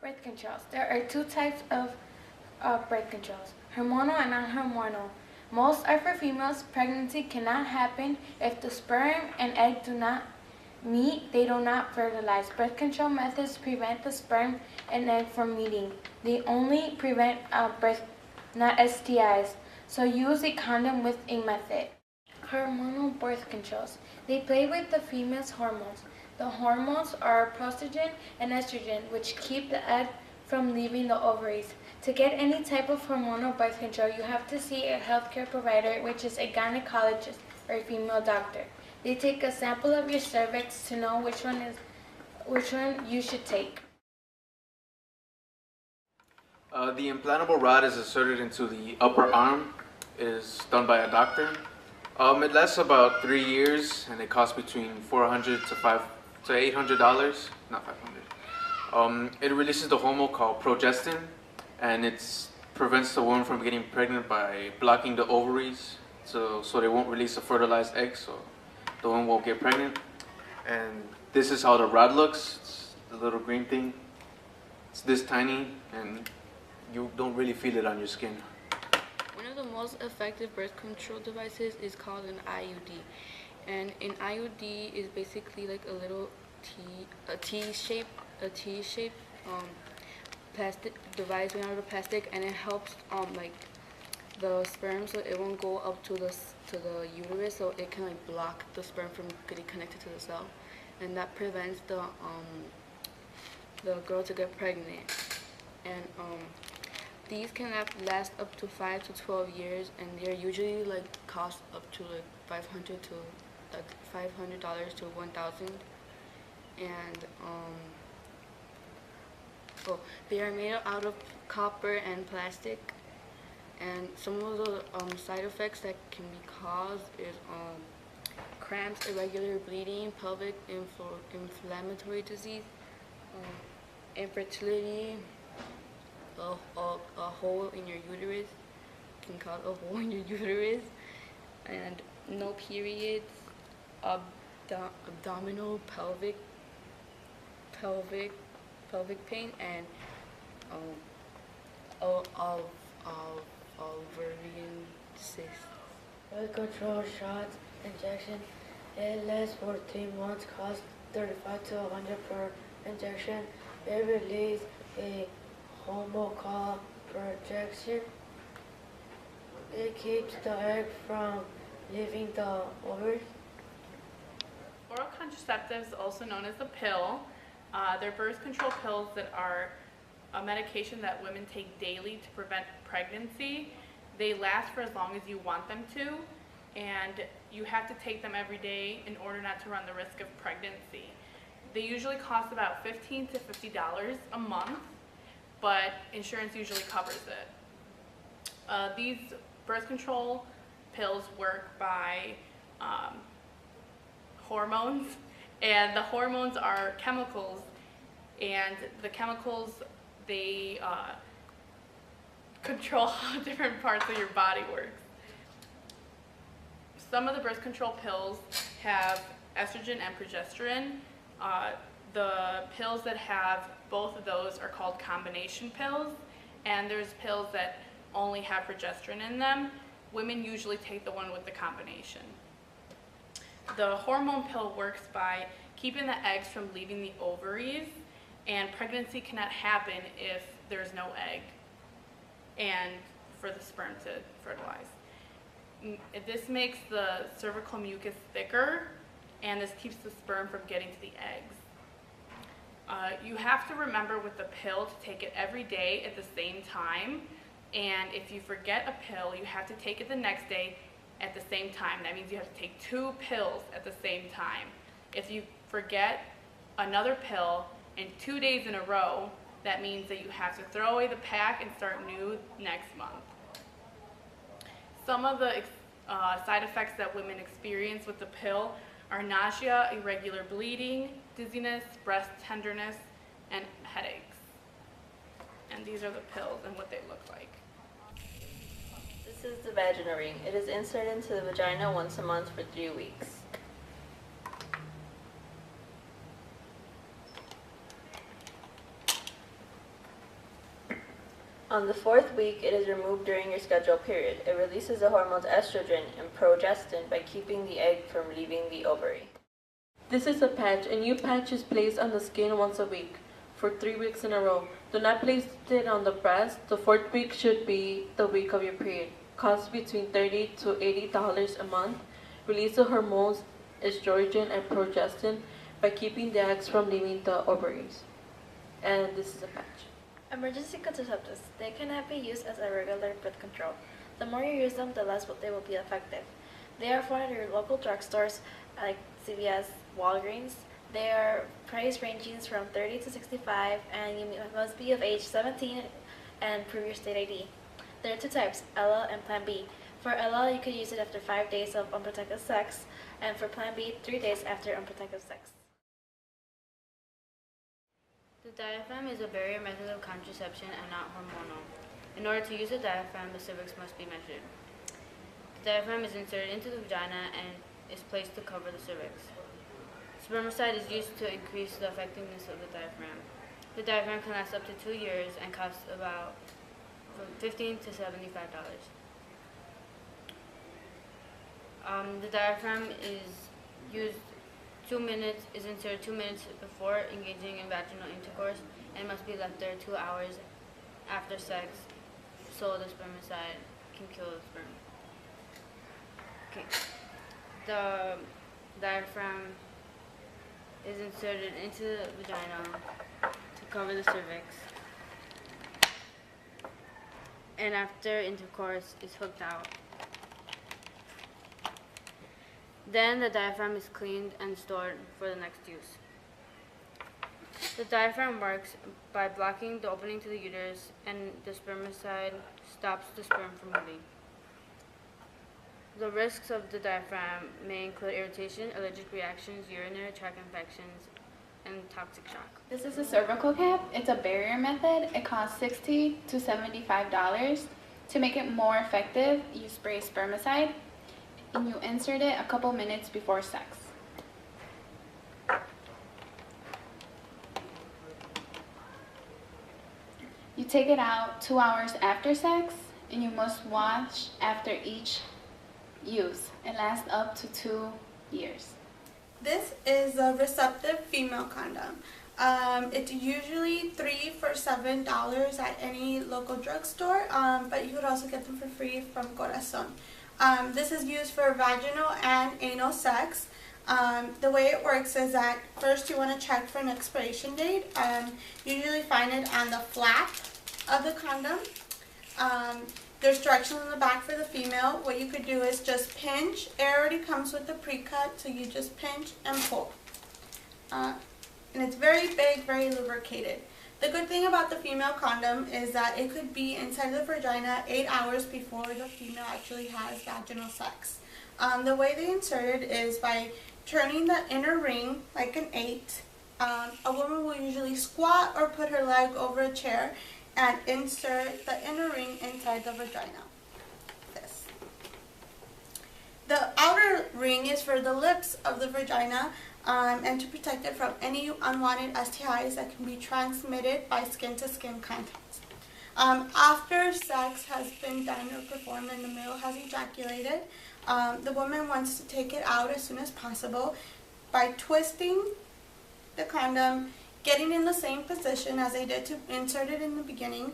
Birth controls. There are two types of birth controls, hormonal and non-hormonal. Most are for females. Pregnancy cannot happen if the sperm and egg do not meet. They do not fertilize. Birth control methods prevent the sperm and egg from meeting. They only prevent birth, not STIs. So use a condom with a method. Hormonal birth controls. They play with the female's hormones. The hormones are progesterone and estrogen, which keep the egg from leaving the ovaries. To get any type of hormonal birth control, you have to see a healthcare provider, which is a gynecologist or a female doctor. They take a sample of your cervix to know which one you should take. The implantable rod is inserted into the upper arm. It is done by a doctor. It lasts about 3 years, and it costs between $400 to $800, not $500. It releases the hormone called progestin, and it prevents the woman from getting pregnant by blocking the ovaries, so they won't release a fertilized egg, so the woman won't get pregnant. And this is how the rod looks. It's the little green thing. It's this tiny, and you don't really feel it on your skin. One of the most effective birth control devices is called an IUD. And an IUD is basically like a little T-shaped plastic device made out of plastic, and it helps like the sperm, so it won't go up to the uterus, so it can like block the sperm from getting connected to the cell, and that prevents the girl to get pregnant. And these can last up to 5 to 12 years, and they're usually like cost up to like $500 to $1,000. And they are made out of copper and plastic. And some of the side effects that can be caused is cramps, irregular bleeding, pelvic inflammatory disease, infertility, a hole in your uterus, can cause a hole in your uterus, and no periods, abdominal, pelvic pain, and ovarian cyst. Birth control shots injection. It lasts for 3 months, costs $35 to $100 per injection. It releases a hormone called progestin. It keeps the egg from leaving the ovaries. Oral contraceptives, also known as the pill, they're birth control pills that are a medication that women take daily to prevent pregnancy. They last for as long as you want them to, and you have to take them every day in order not to run the risk of pregnancy. They usually cost about $15 to $50 a month, but insurance usually covers it. These birth control pills work by hormones, and the hormones are chemicals, and the chemicals, they control how different parts of your body works. Some of the birth control pills have estrogen and progesterone. The pills that have both of those are called combination pills, and there's pills that only have progesterone in them. Women usually take the one with the combination. The hormone pill works by keeping the eggs from leaving the ovaries, and pregnancy cannot happen if there's no egg and for the sperm to fertilize. This makes the cervical mucus thicker, and this keeps the sperm from getting to the eggs. You have to remember with the pill to take it every day at the same time, and if you forget a pill, you have to take it the next day at the same time. That means you have to take 2 pills at the same time. If you forget another pill in 2 days in a row, that means that you have to throw away the pack and start new next month. Some of the side effects that women experience with the pill are nausea, irregular bleeding, dizziness, breast tenderness, and headaches. And these are the pills and what they look like. This is the vaginal ring. It is inserted into the vagina once a month for 3 weeks. On the 4th week, it is removed during your scheduled period. It releases the hormones estrogen and progestin by keeping the egg from leaving the ovary. This is a patch. A new patch is placed on the skin once a week for 3 weeks in a row. Do not place it on the breast. The 4th week should be the week of your period. Costs between $30 to $80 a month. Release the hormones estrogen and progestin by keeping the eggs from leaving the ovaries. And this is a patch. Emergency contraceptives. They cannot be used as a regular birth control. The more you use them, the less they will be effective. They are found at your local drugstores like CVS, Walgreens. They are price ranging from $30 to $65, and you must be of age 17 and prove your state ID. There are 2 types, Ella and Plan B. For Ella, you could use it after 5 days of unprotected sex, and for Plan B, 3 days after unprotected sex. The diaphragm is a barrier method of contraception and not hormonal. In order to use the diaphragm, the cervix must be measured. The diaphragm is inserted into the vagina and is placed to cover the cervix. Spermicide is used to increase the effectiveness of the diaphragm. The diaphragm can last up to 2 years and costs about from $15 to $75. The diaphragm is inserted 2 minutes before engaging in vaginal intercourse and must be left there 2 hours after sex so the spermicide can kill the sperm. Okay. The diaphragm is inserted into the vagina to cover the cervix, and after intercourse is hooked out. Then the diaphragm is cleaned and stored for the next use. The diaphragm works by blocking the opening to the uterus, and the spermicide stops the sperm from moving. The risks of the diaphragm may include irritation, allergic reactions, urinary tract infections, and toxic shock. This is a cervical cap. It's a barrier method. It costs $60 to $75. To make it more effective, you spray spermicide and you insert it a couple minutes before sex. You take it out 2 hours after sex, and you must wash after each use. It lasts up to 2 years. This is a receptive female condom. It's usually $3 for $7 at any local drugstore, but you could also get them for free from Corazon. This is used for vaginal and anal sex. The way it works is that first you want to check for an expiration date. You usually find it on the flap of the condom. There's directions on the back for the female. What you could do is just pinch. It already comes with the pre-cut, so you just pinch and pull. And it's very big, very lubricated. The good thing about the female condom is that it could be inside the vagina 8 hours before the female actually has vaginal sex. The way they insert it is by turning the inner ring like an 8. A woman will usually squat or put her leg over a chair and insert the inner ring inside the vagina. This. The outer ring is for the lips of the vagina and to protect it from any unwanted STIs that can be transmitted by skin-to-skin contact. After sex has been done or performed and the male has ejaculated, the woman wants to take it out as soon as possible by twisting the condom, getting in the same position as they did to insert it in the beginning,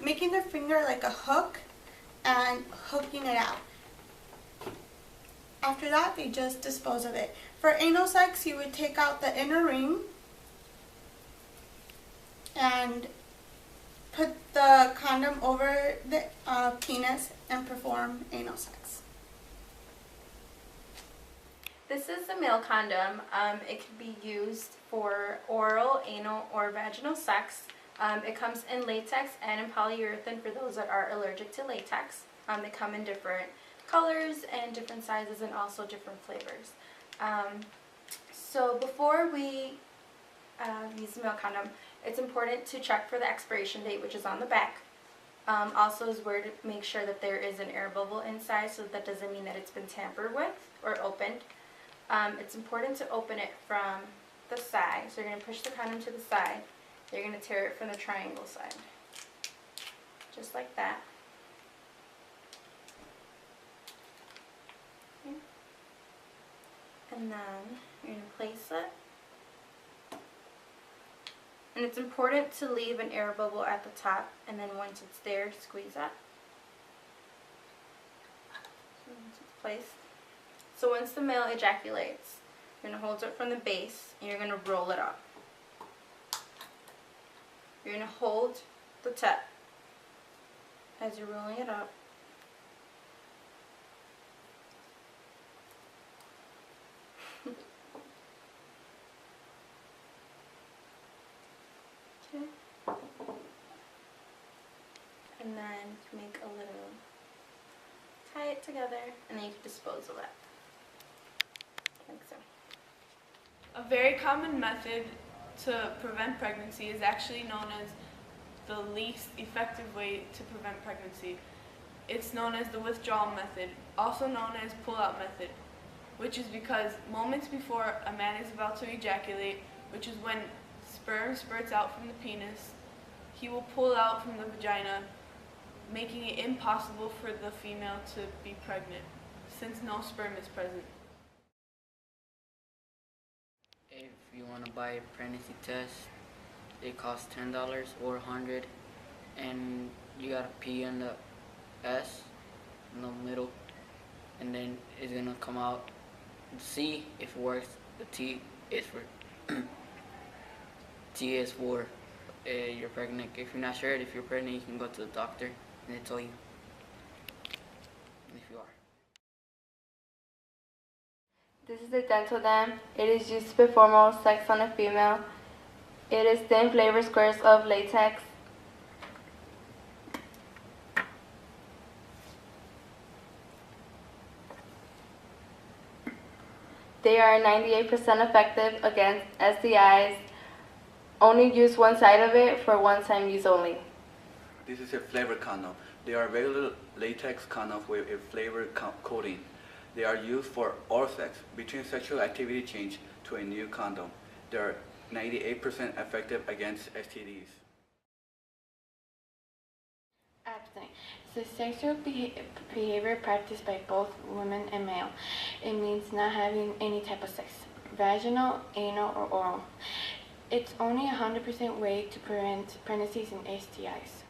making their finger like a hook and hooking it out. After that, they just dispose of it. For anal sex, you would take out the inner ring and put the condom over the penis and perform anal sex. This is a male condom. It can be used for oral, anal, or vaginal sex. It comes in latex and in polyurethane for those that are allergic to latex. They come in different colors and different sizes and also different flavors. So before we use the male condom, it's important to check for the expiration date, which is on the back. Also is where to make sure that there is an air bubble inside, so that doesn't mean that it's been tampered with or opened. It's important to open it from the side. So you're going to push the condom to the side. You're going to tear it from the triangle side. just like that. Okay. And then you're going to place it. And it's important to leave an air bubble at the top, and then once it's there, squeeze that. So once it's placed. So once the male ejaculates, you're going to hold it from the base, and you're going to roll it up. You're going to hold the tip as you're rolling it up. Okay. And then you make a little, tie it together, and then you can dispose of it. Like so. A very common method to prevent pregnancy is actually known as the least effective way to prevent pregnancy. It's known as the withdrawal method, also known as pull-out method, which is because moments before a man is about to ejaculate, which is when sperm spurts out from the penis, he will pull out from the vagina, making it impossible for the female to be pregnant, since no sperm is present. If you want to buy a pregnancy test, it costs $10 or $100, and you got a P and the S in the middle, and then it's gonna come out. The C if it works. The T is for T is for you're pregnant. If you're not sure if you're pregnant, you can go to the doctor and they tell you if you are. This is the dental dam. It is used to perform oral sex on a female. It is thin flavor squares of latex. They are 98% effective against STIs. Only use one side of it for one-time use only. This is a flavor condom. They are regular latex condoms with a flavor coating. They are used for oral sex between sexual activity change to a new condom. They are 98% effective against STDs. Abstinence. It's a sexual behavior practiced by both women and male. It means not having any type of sex, vaginal, anal, or oral. It's only 100% way to prevent pregnancies and STIs.